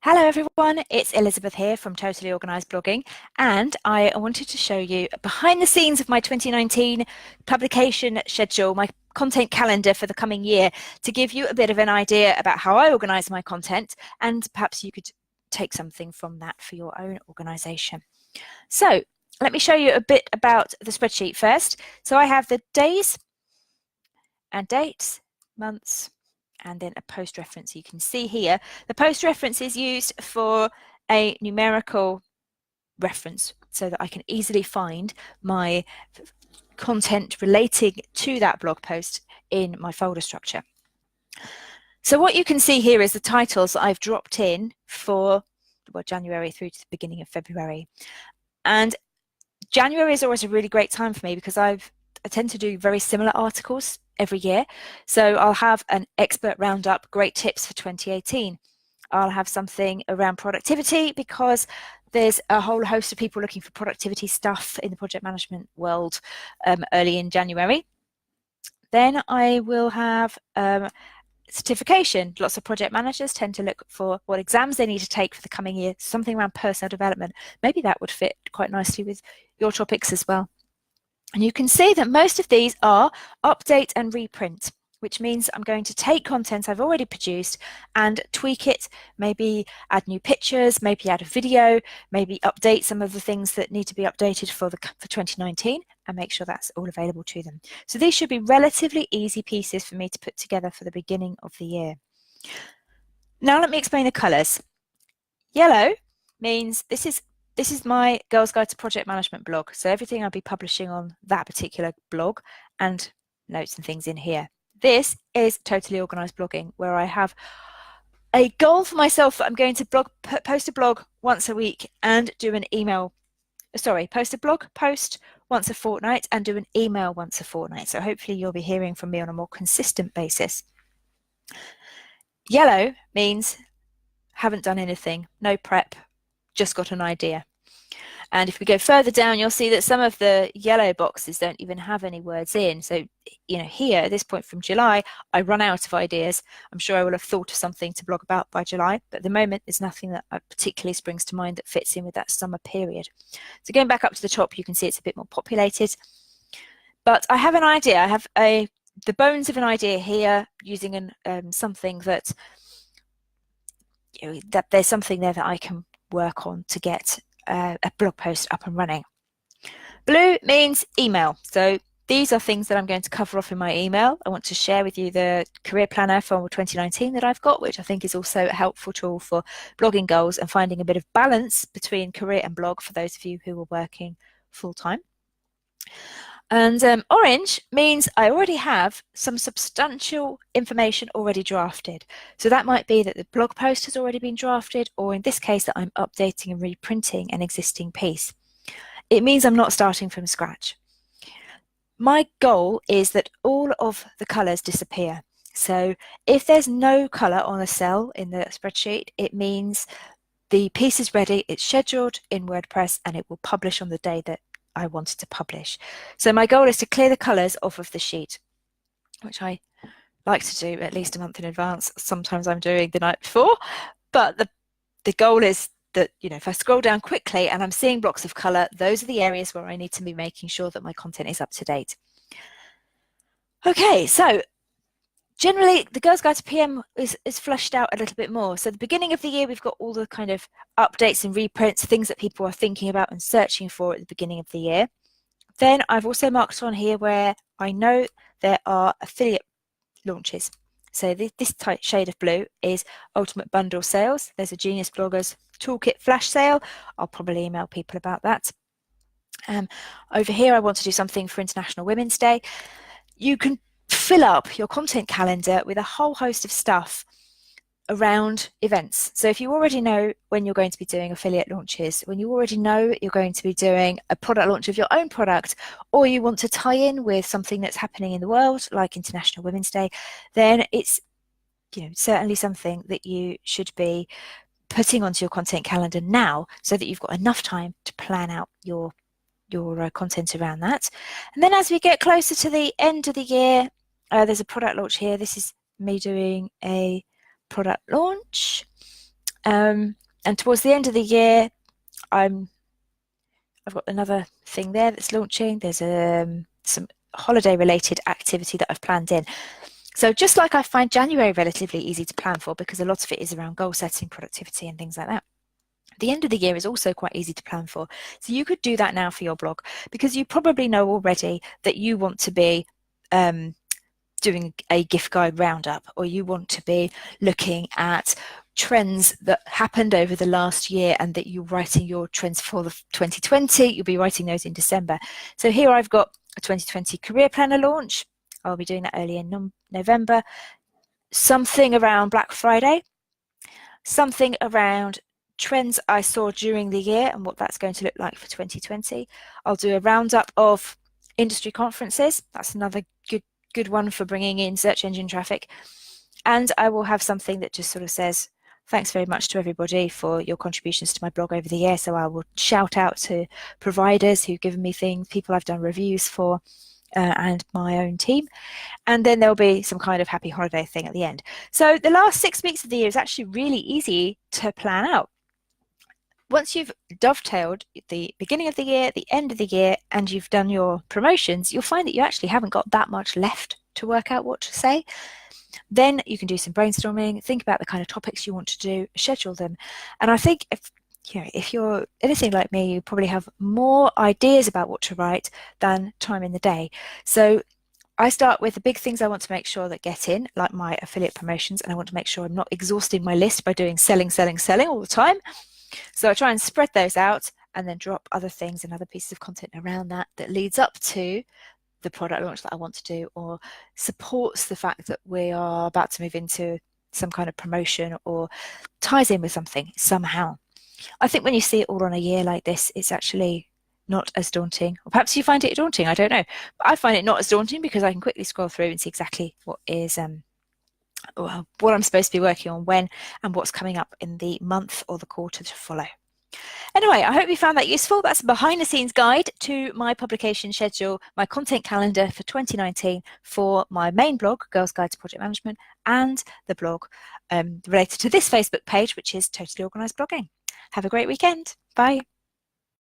Hello everyone, it's Elizabeth here from Totally Organised Blogging, and I wanted to show you behind the scenes of my 2019 publication schedule, my content calendar for the coming year, to give you a bit of an idea about how I organise my content, and perhaps you could take something from that for your own organisation. So let me show you a bit about the spreadsheet first. So I have the days and dates, months, and then a post reference. You can see here, the post reference is used for a numerical reference so that I can easily find my content relating to that blog post in my folder structure. So what you can see here is the titles that I've dropped in for January through to the beginning of February. And January is always a really great time for me because I tend to do very similar articles every year. So I'll have an expert roundup, great tips for 2018. I'll have something around productivity because there's a whole host of people looking for productivity stuff in the project management world early in January. Then I will have certification. Lots of project managers tend to look for what exams they need to take for the coming year, something around personal development. Maybe that would fit quite nicely with your topics as well. And you can see that most of these are update and reprint, which means I'm going to take content I've already produced and tweak it, maybe add new pictures, maybe add a video, maybe update some of the things that need to be updated for 2019 and make sure that's all available to them. So these should be relatively easy pieces for me to put together for the beginning of the year. Now let me explain the colours. Yellow means this is my Girls Guide to Project Management blog. So everything I'll be publishing on that particular blog and notes and things in here. This is Totally Organised Blogging, where I have a goal for myself that I'm going to post a blog once a week and do an email. Post a blog post once a fortnight and do an email once a fortnight. So hopefully you'll be hearing from me on a more consistent basis. Yellow means haven't done anything, no prep, just got an idea. And if we go further down, you'll see that some of the yellow boxes don't even have any words in. So, here at this point from July, I run out of ideas. I'm sure I will have thought of something to blog about by July, but at the moment, there's nothing that particularly springs to mind that fits in with that summer period. So going back up to the top, you can see it's a bit more populated. But I have an idea. I have the bones of an idea here using something that, that there's something there that I can work on to get a blog post up and running. Blue means email. So these are things that I'm going to cover off in my email. I want to share with you the career planner for 2019 that I've got, which I think is also a helpful tool for blogging goals and finding a bit of balance between career and blog for those of you who are working full-time. And orange means I already have some substantial information already drafted. So that might be that the blog post has already been drafted, or in this case that I'm updating and reprinting an existing piece. It means I'm not starting from scratch. My goal is that all of the colours disappear. So if there's no colour on a cell in the spreadsheet, it means the piece is ready, it's scheduled in WordPress, and it will publish on the day that I wanted to publish. So my goal is to clear the colours off of the sheet, which I like to do at least a month in advance. Sometimes I'm doing the night before, but the goal is that, if I scroll down quickly and I'm seeing blocks of colour, those are the areas where I need to be making sure that my content is up to date. Okay, so generally, the Girls Guide to PM is fleshed out a little bit more. So at the beginning of the year, we've got all the kind of updates and reprints, things that people are thinking about and searching for at the beginning of the year. Then I've also marked on here where I know there are affiliate launches. So this shade of blue is Ultimate Bundle sales. There's a Genius Bloggers Toolkit flash sale. I'll probably email people about that. Over here, I want to do something for International Women's Day. You can fill up your content calendar with a whole host of stuff around events. So if you already know when you're going to be doing affiliate launches, when you already know you're going to be doing a product launch of your own product, or you want to tie in with something that's happening in the world, like International Women's Day, then it's certainly something that you should be putting onto your content calendar now so that you've got enough time to plan out your content around that. And then as we get closer to the end of the year, there's a product launch here. This is me doing a product launch. And towards the end of the year, I've got another thing there that's launching. There's some holiday-related activity that I've planned in. So just like I find January relatively easy to plan for because a lot of it is around goal setting, productivity and things like that. The end of the year is also quite easy to plan for. So you could do that now for your blog because you probably know already that you want to be doing a gift guide roundup, or you want to be looking at trends that happened over the last year and that you're writing your trends for the 2020. You'll be writing those in December. So here I've got a 2020 career planner launch. I'll be doing that early in November. Something around Black Friday, something around trends I saw during the year and what that's going to look like for 2020. I'll do a roundup of industry conferences. That's another good one for bringing in search engine traffic. And I will have something that just sort of says, thanks very much to everybody for your contributions to my blog over the year. So I will shout out to providers who've given me things, people I've done reviews for, and my own team. And then there'll be some kind of happy holiday thing at the end. So the last 6 weeks of the year is actually really easy to plan out. Once you've dovetailed the beginning of the year, the end of the year, and you've done your promotions, you'll find that you actually haven't got that much left to work out what to say. Then you can do some brainstorming, think about the kind of topics you want to do, schedule them. And I think if you're anything like me, you probably have more ideas about what to write than time in the day. So I start with the big things I want to make sure that get in, like my affiliate promotions, and I want to make sure I'm not exhausting my list by doing selling all the time. So I try and spread those out and then drop other things and other pieces of content around that leads up to the product launch that I want to do, or supports the fact that we are about to move into some kind of promotion or ties in with something somehow. I think when you see it all on a year like this, it's actually not as daunting. Or perhaps you find it daunting, I don't know. But I find it not as daunting because I can quickly scroll through and see exactly what is what I'm supposed to be working on when and what's coming up in the month or the quarter to follow. Anyway, I hope you found that useful. That's a behind the scenes guide to my publication schedule, my content calendar for 2019 for my main blog, Girls Guide to Project Management, and the blog related to this Facebook page, which is Totally Organised Blogging. Have a great weekend. Bye.